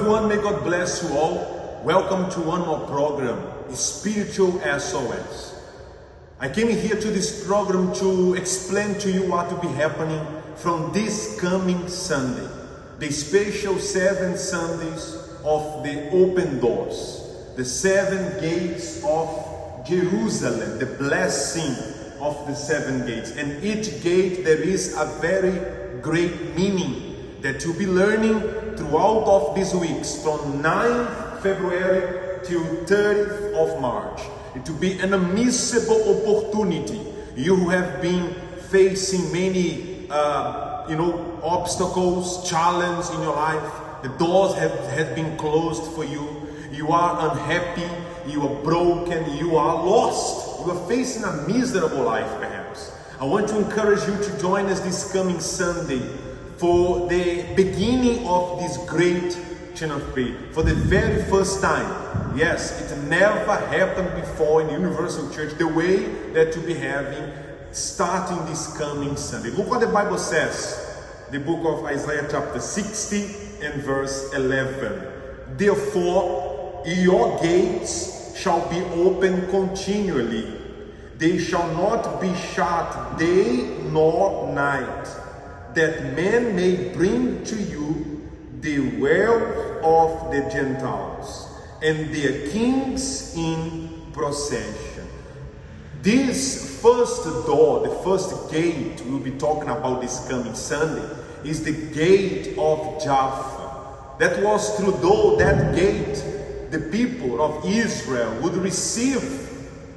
everyone, may God bless you all. Welcome to one more program, Spiritual SOS. I came here to this program to explain to you what will be happening from this coming Sunday, the special 7 Sundays of the open doors, the 7 gates of Jerusalem, the blessing of the 7 gates. And each gate there is a very great meaning that you'll be learning throughout of these weeks from 9th February till 30th of March. It will be an unmissable opportunity. You who have been facing many obstacles, challenges in your life, the doors have been closed for you, you are unhappy, you are broken, you are lost, you are facing a miserable life perhaps. I want to encourage you to join us this coming Sunday for the beginning of this great chain of faith. For the very first time, yes, it never happened before in the Universal Church the way that you'll be having starting this coming Sunday. Look what the Bible says, the book of Isaiah chapter 60 and verse 11. Therefore, your gates shall be open continually. They shall not be shut day nor night, that men may bring to you the wealth of the Gentiles and their kings in procession. This first door, the first gate we'll be talking about this coming Sunday, is the gate of Jaffa. That was through that gate the people of Israel would receive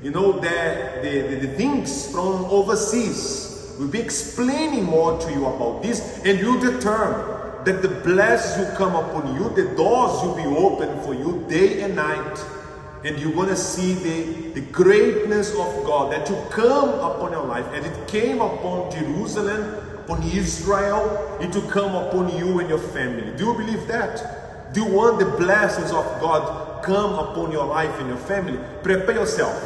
the things from overseas. We'll be explaining more to you about this, and you determine that the blessings will come upon you, the doors will be open for you day and night, and you're going to see the greatness of God that will come upon your life. And it came upon Jerusalem, upon Israel, it will come upon you and your family. Do you believe that? Do you want the blessings of God come upon your life and your family? Prepare yourself.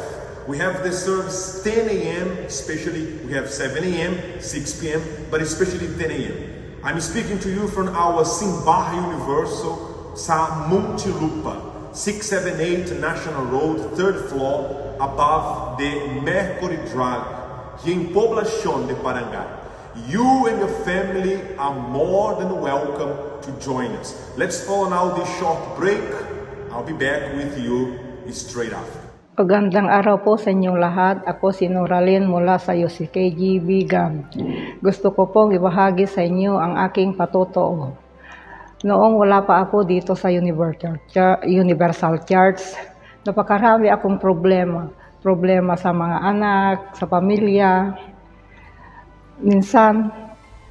We have the service 10 a.m. especially. We have 7 a.m., 6 p.m., but especially 10 a.m. I'm speaking to you from our Simbar Universal sa Muntinlupa, 678 National Road, 3rd floor, above the Mercury Drug, here in Poblacion de Barangay. You and your family are more than welcome to join us. Let's follow now this short break. I'll be back with you straight after. Magandang araw po sa inyong lahat. Ako si Noralyn mula sa UCKG Bigam. Gusto ko pong ibahagi sa inyo ang aking patotoo. Noong wala pa ako dito sa Universal Church, napakarami akong problema. Problema sa mga anak, sa pamilya. Minsan,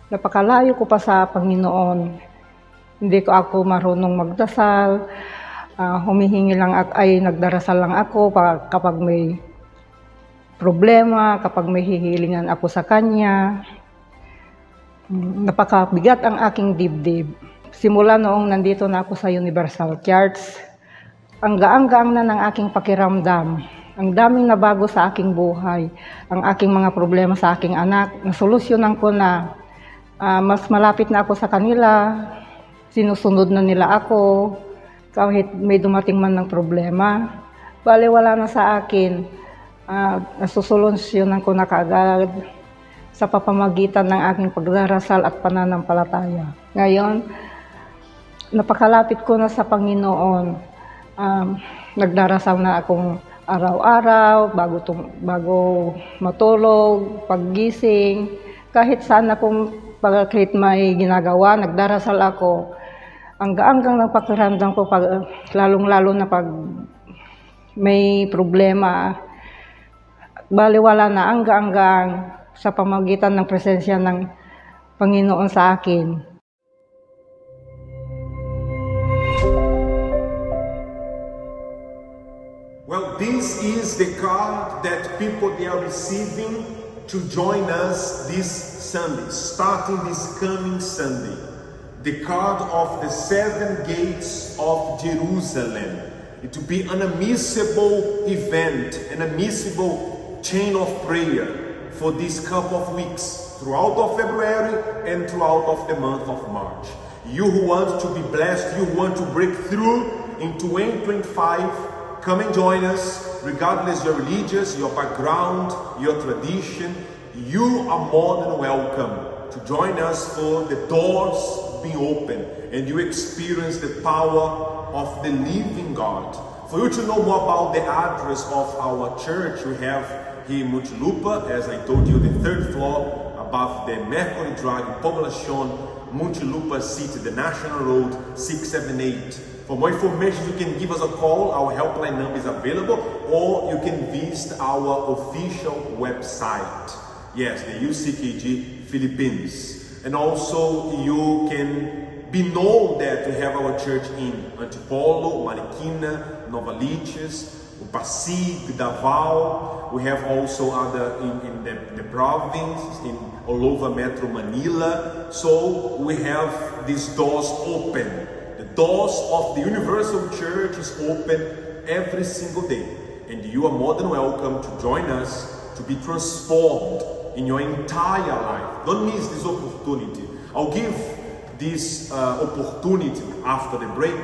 napakalayo ko pa sa Panginoon. Hindi ko ako marunong magdasal. Humihingi lang ay nagdarasal lang ako kapag may problema, kapag may hihilingan ako sa Kanya. Napakabigat ang aking dibdib. Simula noong nandito na ako sa Universal Church, ang gaang-gaang na ng aking pakiramdam. Ang daming nabago sa aking buhay. Ang aking mga problema sa aking anak, nasolusyonan ko na. Mas malapit na ako sa kanila, sinusunod na nila ako. Kahit may dumating man ng problema, wala na sa akin. Nasusolusyonan ko na kaagad sa papamagitan ng aking pagdarasal at pananampalataya. Ngayon, napakalapit ko na sa Panginoon. Nagdarasal na akong araw-araw, bago matulog, paggising. Kahit saan kahit may ginagawa, nagdarasal ako. Ang gaang-gaang ng pakiramdam ko, lalong-lalo na pag may problema, baliwala na ang gaang-gaang sa pamagitan ng presensya ng Panginoon sa akin. Well, this is the card that people they are receiving to join us this Sunday, starting this coming Sunday. The card of the 7 gates of Jerusalem. It will be an unmissable event, an unmissable chain of prayer for this couple of weeks, throughout of February and throughout of the month of March. You who want to be blessed, you who want to break through in 2025, come and join us. Regardless your religious, your background, your tradition, you are more than welcome to join us for the doors being open and you experience the power of the living God. For you to know more about the address of our church, we have here in Muntinlupa, as I told you, the third floor above the Mercury Drive in Poblacion, Muntinlupa City, the National Road 678. For more information, you can give us a call. Our helpline number is available, or you can visit our official website. Yes, the UCKG Philippines. And also, you can be known that we have our church in Antipolo, Marikina, Novaliches, Pasig, Davao. We have also other in the province, in all over Metro Manila. So we have these doors open. The doors of the Universal Church is open every single day. And you are more than welcome to join us to be transformed in your entire life. Don't miss this opportunity. I'll give this opportunity after the break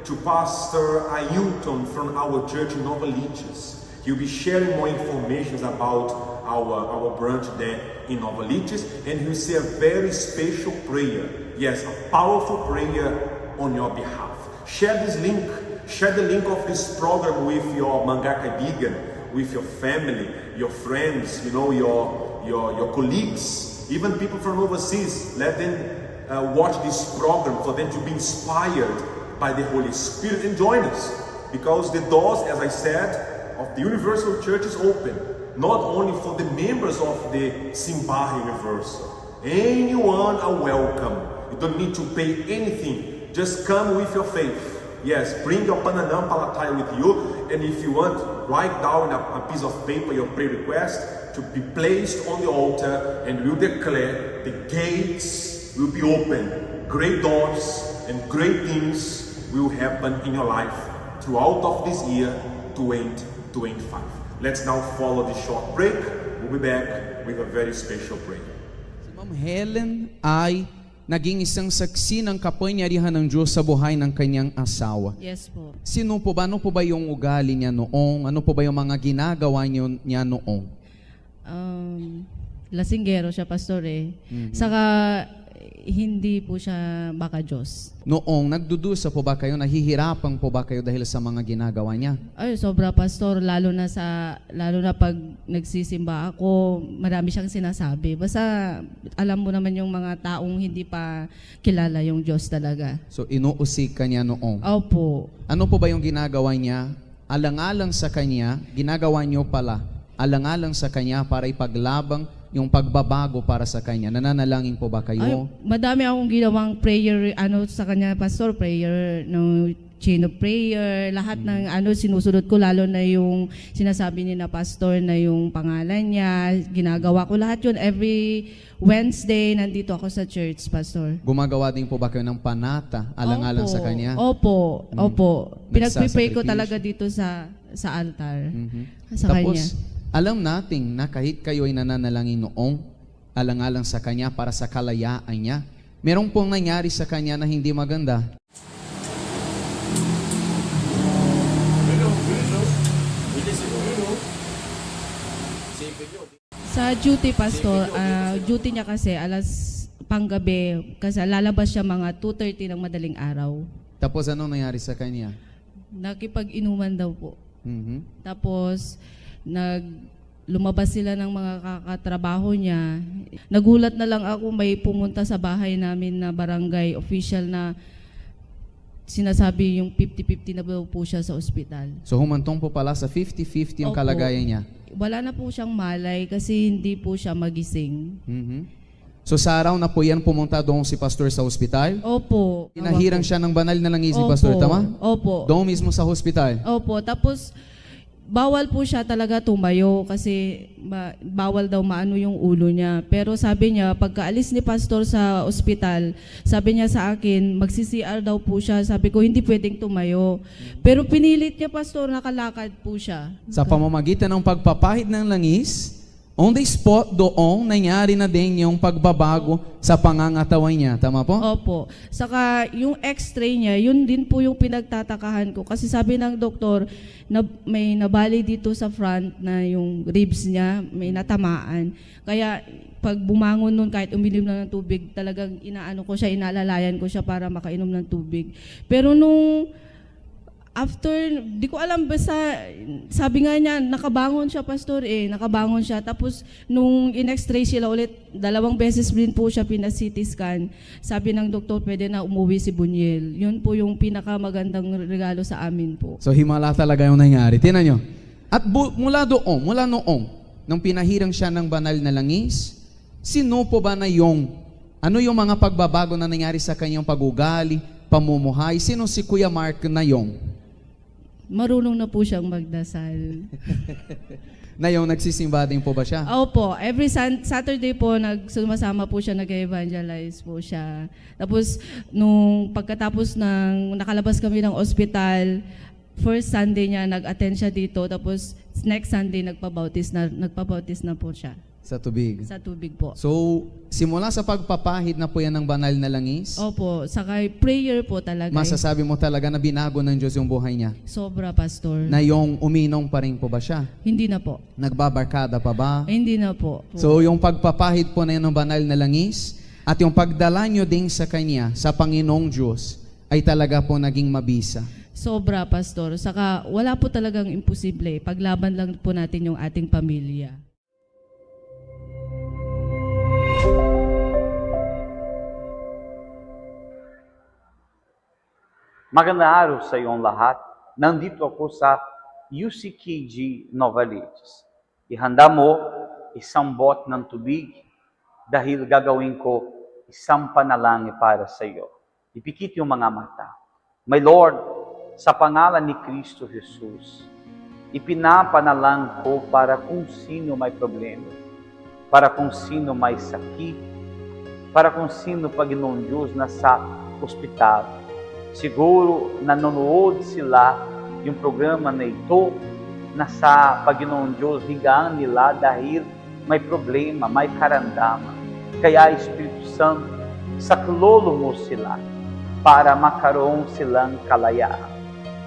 to Pastor Ailton from our church in Novaliches. He'll be sharing more information about our branch there in Novaliches, and he'll say a very special prayer. Yes, a powerful prayer on your behalf. Share this link. Share the link of this program with your Mangaka Bigan, with your family, your friends, you know, your colleagues, even people from overseas. Let them watch this program for them to be inspired by the Holy Spirit and join us, because the doors, as I said, of the Universal Church is open, not only for the members of the Simbaha Universal. Anyone are welcome. You don't need to pay anything. Just come with your faith. Yes, bring your pananampalataya with you, and if you want, write down a piece of paper your prayer request to be placed on the altar, and we'll declare the gates will be open. Great doors and great things will happen in your life throughout of this year 2025. Let's now follow this short break. We'll be back with a very special prayer. Si Ma'am Helen ay naging isang saksi ng kapangyarihan ng Diyos sa buhay ng kanyang asawa. Yes po. Sino po ba? Ano po ba yung ugali niya noong? Ano po ba yung mga ginagawa niya noong? Lasinggero siya, pastor eh. Saka hindi po siya baka Diyos. Noong nagdudusa po ba kayo? Nahihirapan po ba kayo dahil sa mga ginagawa niya? Ay, sobra pastor, lalo na pag nagsisimba ako, marami siyang sinasabi. Basta alam mo naman yung mga taong hindi pa kilala yung Diyos talaga. So inuusik ka niya noong? Opo. Ano po ba yung ginagawa niya? Alang-alang sa kanya, ginagawa niyo pala, alang-alang sa kanya para ipaglabang yung pagbabago para sa kanya. Nananalangin po ba kayo? Ay, madami akong ginawang prayer, sa kanya, pastor, prayer, no, chain of prayer, lahat ng sinusunod ko, lalo na yung sinasabi ni na pastor na yung pangalan niya, ginagawa ko lahat yun. Every Wednesday, nandito ako sa church, pastor. Gumagawa din po ba kayo ng panata, alang-alang sa kanya? Opo. Pinag-pray ko Nagsasakripisyo. talaga dito sa altar, sa kanya. Tapos, alam nating na kahit kayo ay nananalangin noong, alang-alang sa kanya para sa kalayaan niya, merong pong nangyari sa kanya na hindi maganda. Sa duty, pastor, duty niya kasi alas panggabi, kasi lalabas siya mga 2:30 ng madaling araw. Tapos anong nangyari sa kanya? Nakipag-inuman daw po. Mhm. Tapos, lumabas sila ng mga kakatrabaho niya. Nagulat na lang ako, may pumunta sa bahay namin na barangay official na sinasabi yung 50-50 na daw po siya sa ospital. So humantong po pala sa 50-50 yung Opo. kalagayan niya. Wala na po siyang malay kasi hindi po siya magising. Mhm. So sa araw na po yan pumunta doon si pastor sa ospital? Opo. Pinahirang siya ng banal na langis ni Opo. pastor, tama? Opo. Doon mismo sa hospital? Opo. Tapos, bawal po siya talaga tumayo kasi bawal daw maano yung ulo niya. Pero sabi niya, pagkaalis ni pastor sa ospital, sabi niya sa akin, magsi-CR daw po siya. Sabi ko, hindi pwedeng tumayo. Pero pinilit niya, pastor, nakalakad po siya. Sa pamamagitan ng pagpapahid ng langis, On the spot, doon, nangyari na din yung pagbabago sa pangangatawan niya. Tama po? Opo. Saka yung x-ray niya, yun din po yung pinagtatakahan ko. Kasi sabi ng doktor, na may nabali dito sa front na yung ribs niya, may natamaan. Kaya pag bumangon nun, kahit uminom na ng tubig, talagang inaano ko siya, inaalalayan ko siya para makainom ng tubig. Pero nung after, di ko alam, basta sabi nga niya, nakabangon siya, pastor, nakabangon siya. Tapos, nung in-x-ray sila ulit, 2 beses din po siya pina-CT scan. Sabi ng doktor, pwede na umuwi si Bunyel. Yun po yung pinakamagandang regalo sa amin po. So, himala talaga yung nangyari. Tingnan nyo. At mula noong, nung pinahirang siya ng banal na langis, sino po ba na ano yung mga pagbabago na nangyari sa kanyang pag-ugali, pamumuhay? Sino si Kuya Mark na Marunong na po siyang magdasal. Na nagsisimba din po ba siya? Opo, every Saturday po, sumasama po siya, nag-evangelize po siya. Tapos, nung pagkatapos ng nakalabas kami ng ospital, first Sunday niya, nag-attend siya dito. Tapos, next Sunday, nagpabautis na po siya. Sa tubig? Sa tubig po. So, simula sa pagpapahid na po yan ng banal na langis? Opo, saka prayer po talaga. Masasabi mo talaga na binago ng Diyos yung buhay niya? Sobra, pastor. Na yung uminong pa rin po ba siya? Hindi na po. Nagbabarkada pa ba? Hindi na po. So, yung pagpapahid po na yan ng banal na langis at yung pagdala nyo din sa Kanya, sa Panginoong Diyos, ay talaga po naging mabisa. Sobra, pastor. Saka wala po talagang imposible. Paglaban lang po natin yung ating pamilya. Magandang araw sa iyong lahat. Nandito ako sa UCKG Novaliches. Ihanda mo isang bot ng tubig dahil gagawin ko isang panalangin para sa iyo. Ipikit yung mga mata. My Lord, sa pangalan ni Kristo Jesus, ipinapanalangin ko para kung sino may problema, para kung sino may sakit, para kung sino, Panginoon Diyos, nasa ospital. Siguro nanonood sila yung programa na ito na sa Panginoon Diyos higaan nila dahil may problema, may karamdaman. Kaya Espiritu Santo, saklolo mo sila para makaroon silang kalayaan.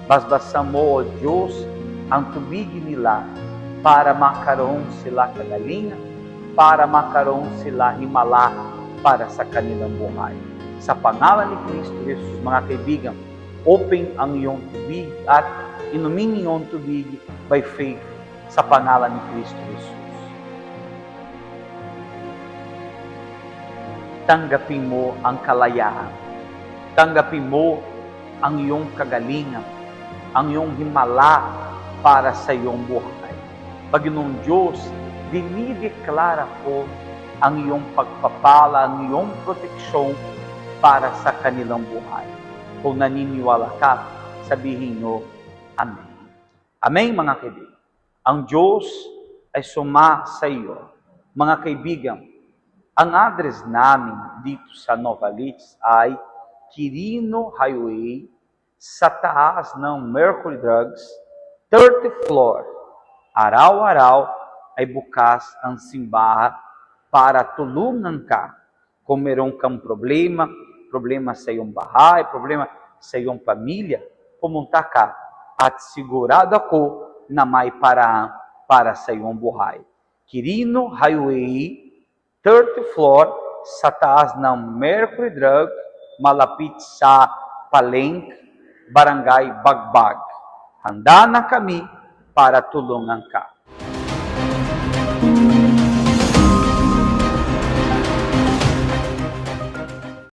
Basbasan mo, O Diyos, ang tubig nila para makaroon sila kagalingan, para makaroon sila himala para sa kanilang buhay. Sa pangalan ni Kristo Jesus, mga kaibigan, open ang iyong tubig at inumin iyong tubig by faith sa pangalan ni Kristo Jesus. Tanggapin mo ang kalayaan. Tanggapin mo ang iyong kagalingan, ang iyong himala para sa iyong buhay. Panginoong Diyos, dinideklara ko ang iyong pagpapala, ang iyong proteksyon para sa kanilang buhay. Kung naniniwala ka, sabihin nyo, Amen. Amen, mga kaibigan. Ang Diyos ay suma sa iyo. Mga kaibigan, ang address namin dito sa Novaliches ay Quirino Highway, sa taas ng Mercury Drugs, 30th floor. Araw-araw ay bukas ang simbahan para tulungan ka kung meron kang problema sa iyong bahay, problema sa iyong pamilya, pumunta ka at sigurado ako na may paraan para sa iyong buhay. Quirino Highway, 30th floor, sa taas ng Mercury Drug, malapit sa Palengke, Barangay Bagbag. Handa na kami para tulungan ka.